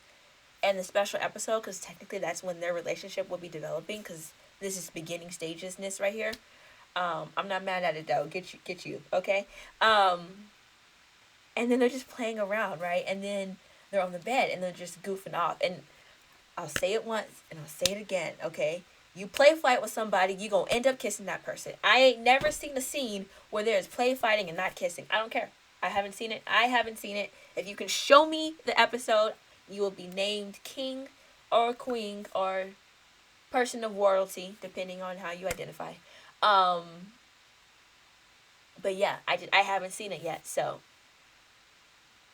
and the special episode? Because technically that's when their relationship will be developing, because this is beginning stagesness right here. I'm not mad at it though. Get you, okay? Um, and then they're just playing around, right? And then they're on the bed and they're just goofing off. And I'll say it once and I'll say it again, okay? You play fight with somebody, you gonna end up kissing that person. I ain't never seen a scene where there's play fighting and not kissing. I don't care. I haven't seen it. I haven't seen it. If you can show me the episode, you will be named king or queen or person of royalty, depending on how you identify. Um, but yeah, I haven't seen it yet, so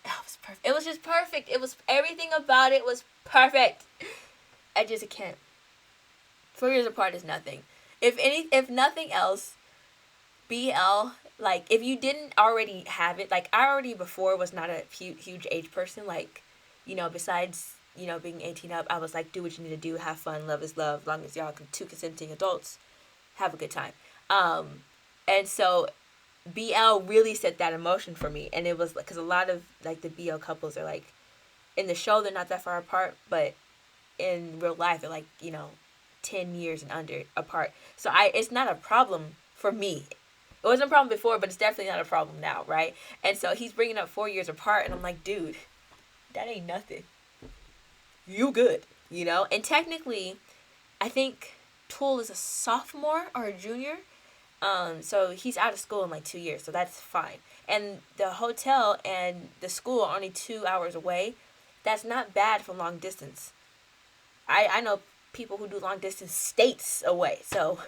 it was perfect. It was just perfect. It was everything about it was perfect. I just can't. 4 years apart is nothing. If nothing else, BL, like if you didn't already have it, like I already before was not a huge age person. Like, besides being 18 up, I was like, do what you need to do, have fun, love is love, long as y'all two consenting adults have a good time. And so BL really set that emotion for me, and it was because a lot of like the BL couples are like in the show they're not that far apart, but in real life they're like 10 years and under apart. So it's not a problem for me. It wasn't a problem before, but it's definitely not a problem now, right? And so he's bringing up 4 years apart, and I'm like, dude, that ain't nothing. You good, And technically, I think Tool is a sophomore or a junior. So he's out of school in like 2 years, so that's fine. And the hotel and the school are only 2 hours away. That's not bad for long distance. I know people who do long distance states away, so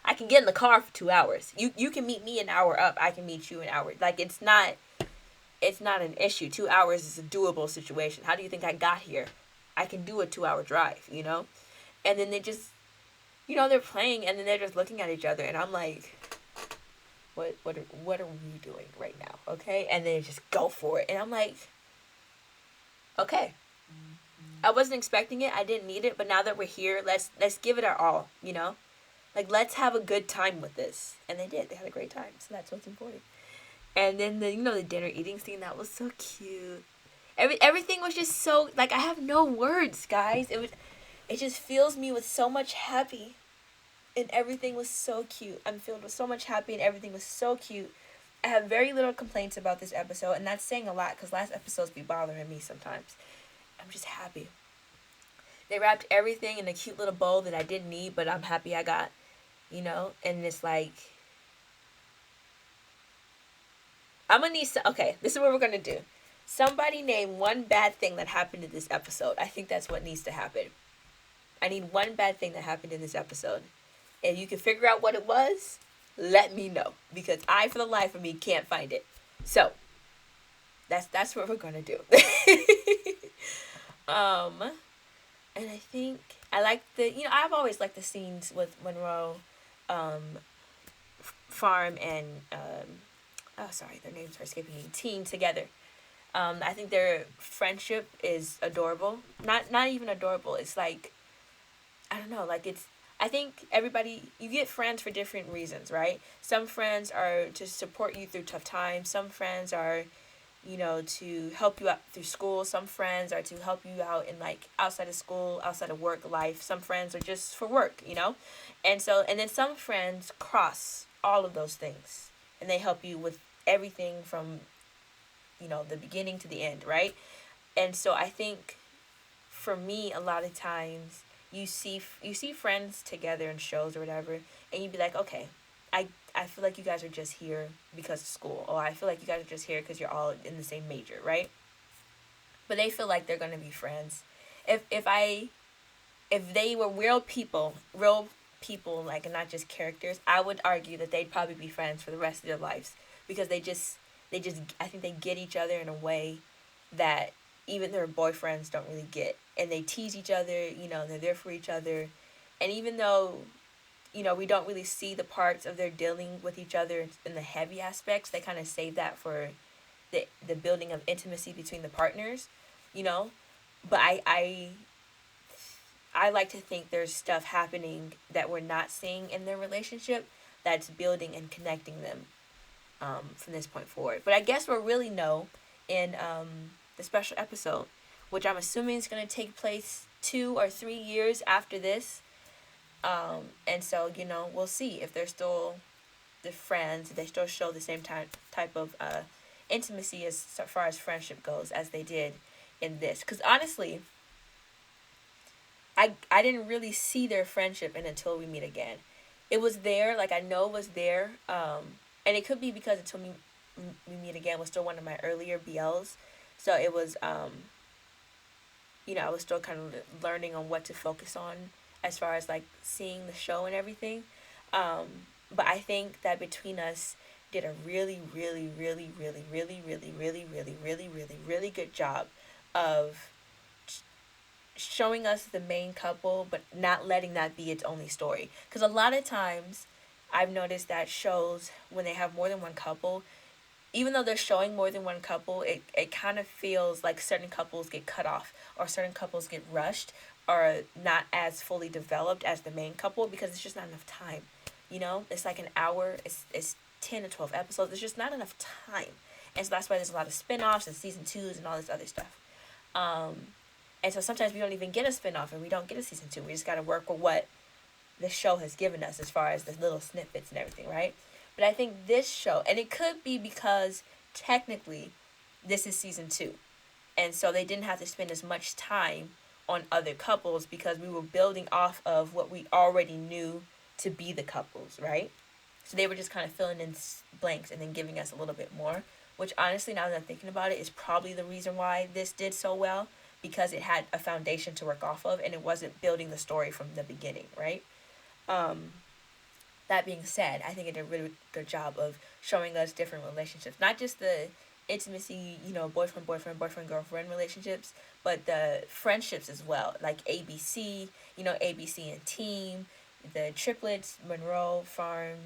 I can get in the car for 2 hours. You can meet me an hour up. I can meet you an hour. Like it's not an issue. 2 hours is a doable situation. How do you think I got here? I can do a 2 hour drive, And then they just, they're playing and then they're just looking at each other, and I'm like, what are we doing right now? Okay, and they just go for it, and I'm like, okay. I wasn't expecting it. I didn't need it, but now that we're here, let's give it our all, Like, let's have a good time with this. And they did. They had a great time, so that's what's important. And then the dinner eating scene, that was so cute. Everything was just so, like, I have no words, guys. It just fills me with so much happy. And everything was so cute. I'm filled with so much happy, and everything was so cute. I have very little complaints about this episode, and that's saying a lot because last episodes be bothering me sometimes. I'm just happy. They wrapped everything in a cute little bowl that I didn't need, but I'm happy I got, and it's like, I'm gonna need okay, this is what we're gonna do. Somebody name one bad thing that happened in this episode. I think that's what needs to happen. I need one bad thing that happened in this episode. If you can figure out what it was, let me know, because I, for the life of me, can't find it. So, that's what we're gonna do. And I think I like I've always liked the scenes with Monroe, Farm, and their names are escaping me. Team together. I think their friendship is adorable. Not even adorable. It's like, I don't know. Like I think you get friends for different reasons, right? Some friends are to support you through tough times. Some friends are, to help you out through school. Some friends are to help you out in like outside of school, outside of work life. Some friends are just for work, And then some friends cross all of those things, and they help you with everything from, the beginning to the end, right? And so I think for me, a lot of times you see friends together in shows or whatever, and you'd be like, okay, I feel like you guys are just here because of school, or I feel like you guys are just here because you're all in the same major, right? But they feel like they're gonna be friends. If they were real people, like, and not just characters, I would argue that they'd probably be friends for the rest of their lives, because they just I think they get each other in a way that even their boyfriends don't really get, and they tease each other, they're there for each other, and even though we don't really see the parts of their dealing with each other in the heavy aspects, they kind of save that for the building of intimacy between the partners, but I like to think there's stuff happening that we're not seeing in their relationship that's building and connecting them from this point forward. But I guess we'll really know in the special episode, which I'm assuming is going to take place 2 or 3 years after this. And so, we'll see if they're still the friends. They still show the same type of intimacy as far as friendship goes as they did in this. Because honestly, I didn't really see their friendship until we meet again. It was there, like I know it was there, and it could be because until we meet again was still one of my earlier BLs, so it was I was still kind of learning on what to focus on as far as like seeing the show and everything. But I think that between us did a really, really, really, really, really, really, really, really, really, really, really good job of showing us the main couple, but not letting that be its only story. Because a lot of times, I've noticed that shows, when they have more than one couple, even though they're showing more than one couple, it kind of feels like certain couples get cut off, or certain couples get rushed, or not as fully developed as the main couple, because it's just not enough time. It's like an hour, it's 10 to 12 episodes, there's just not enough time. And so that's why there's a lot of spin-offs and season 2s and all this other stuff. And so sometimes we don't even get a spin-off, and we don't get a season 2. We just got to work with what the show has given us as far as the little snippets and everything, right? But I think this show, and it could be because technically this is season 2. And so they didn't have to spend as much time on other couples because we were building off of what we already knew to be the couples, right? So they were just kind of filling in blanks and then giving us a little bit more, which honestly, now that I'm thinking about it, is probably the reason why this did so well, because it had a foundation to work off of and it wasn't building the story from the beginning, right? That being said, I think it did a really good job of showing us different relationships, not just the intimacy, boyfriend, girlfriend relationships, but the friendships as well, like ABC, ABC and Team, the triplets, Monroe, Farm,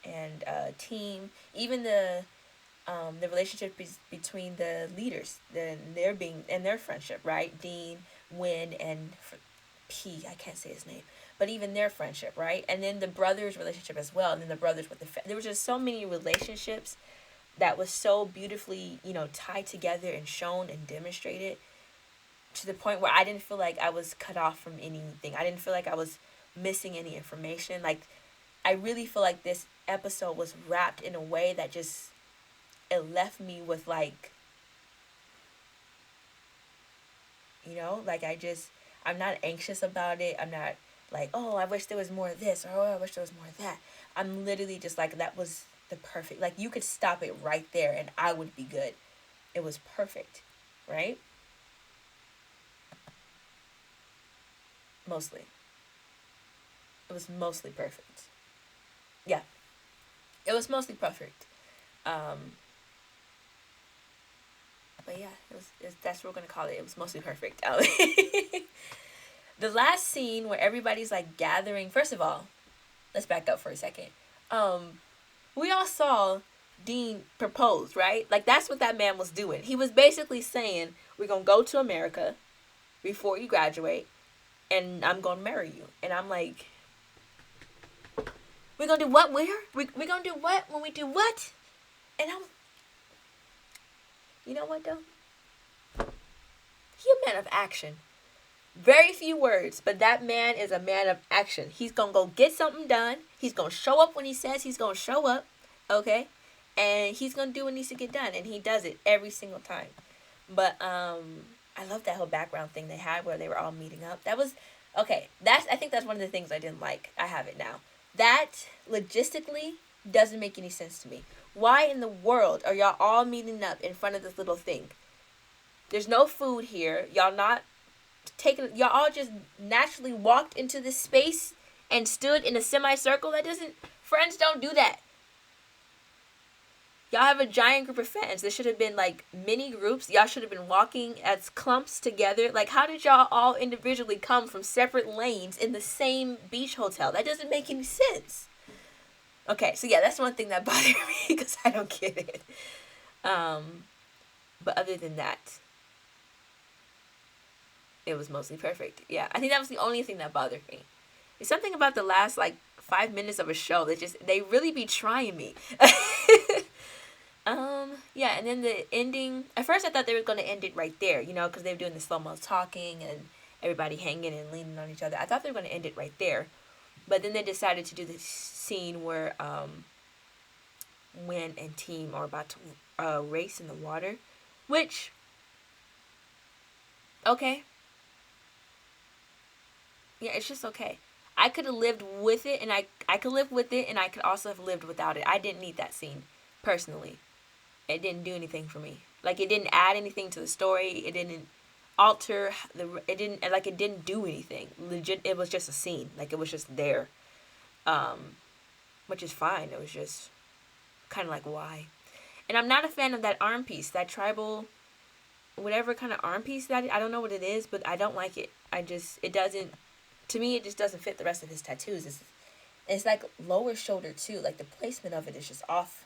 and Team, even the relationship between the leaders, their friendship, right? Dean, Win, and P, I can't say his name, but even their friendship, right? And then the brothers' relationship as well, and then the brothers with there was just so many relationships that was so beautifully, tied together and shown and demonstrated, to the point where I didn't feel like I was cut off from anything. I didn't feel like I was missing any information. Like, I really feel like this episode was wrapped in a way that just, it left me with like, like I'm not anxious about it. I'm not like, oh, I wish there was more of this, or oh, I wish there was more of that. I'm literally just like, that was the perfect, like, you could stop it right there and I would be good. It was perfect, right? Mostly. It was mostly perfect. Yeah. It was mostly perfect. But yeah, that's what we're going to call it. It was mostly perfect. The last scene where everybody's like gathering, first of all, let's back up for a second. We all saw Dean propose, right? Like, that's what that man was doing. He was basically saying, we're going to go to America before you graduate, and I'm going to marry you. And I'm like, we're going to do what? Where? We're going to do what? When we do what? And you know what, though? He a man of action. Very few words, but that man is a man of action. He's going to go get something done. He's going to show up when he says he's going to show up, okay? And he's going to do what needs to get done, and he does it every single time. But I love that whole background thing they had where they were all meeting up. That was, okay, I think that's one of the things I didn't like. I have it now. That, logistically, doesn't make any sense to me. Why in the world are y'all all meeting up in front of this little thing? There's no food here. Y'all all just naturally walked into this space and stood in a semicircle. Friends don't do that. Y'all have a giant group of friends. There should have been like mini groups. Y'all should have been walking as clumps together. Like, how did y'all all individually come from separate lanes in the same beach hotel? That doesn't make any sense. Okay, so yeah, that's one thing that bothered me because I don't get it. But other than that, it was mostly perfect. Yeah, I think that was the only thing that bothered me. It's something about the last, 5 minutes of a show that they really be trying me. Yeah, and then the ending, at first I thought they were going to end it right there, because they were doing the slow-mo talking and everybody hanging and leaning on each other. I thought they were going to end it right there. But then they decided to do this scene where Win and team are about to race in the water, which, okay, yeah, it's just okay. I could have lived with it, and I could live with it, and I could also have lived without it. I didn't need that scene, personally. It didn't do anything for me. Like, it didn't add anything to the story. It didn't alter it didn't do anything. Legit, it was just a scene. Like, it was just there, which is fine. It was just kind of like, why? And I'm not a fan of that arm piece, that tribal, whatever kind of arm piece that I don't know what it is, but I don't like it. It doesn't, to me, it just doesn't fit the rest of his tattoos. It's like lower shoulder too. Like, the placement of it is just off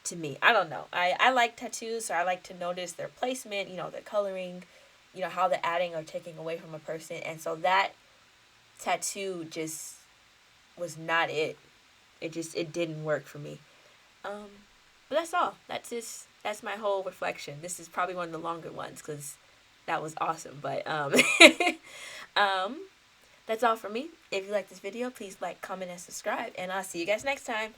to me. I don't know. I like tattoos, so I like to notice their placement, their coloring, how they're adding or taking away from a person. And so that tattoo just was not it. It didn't work for me. But that's all. That's my whole reflection. This is probably one of the longer ones because that was awesome. But that's all for me. If you like this video, please like, comment, and subscribe. And I'll see you guys next time.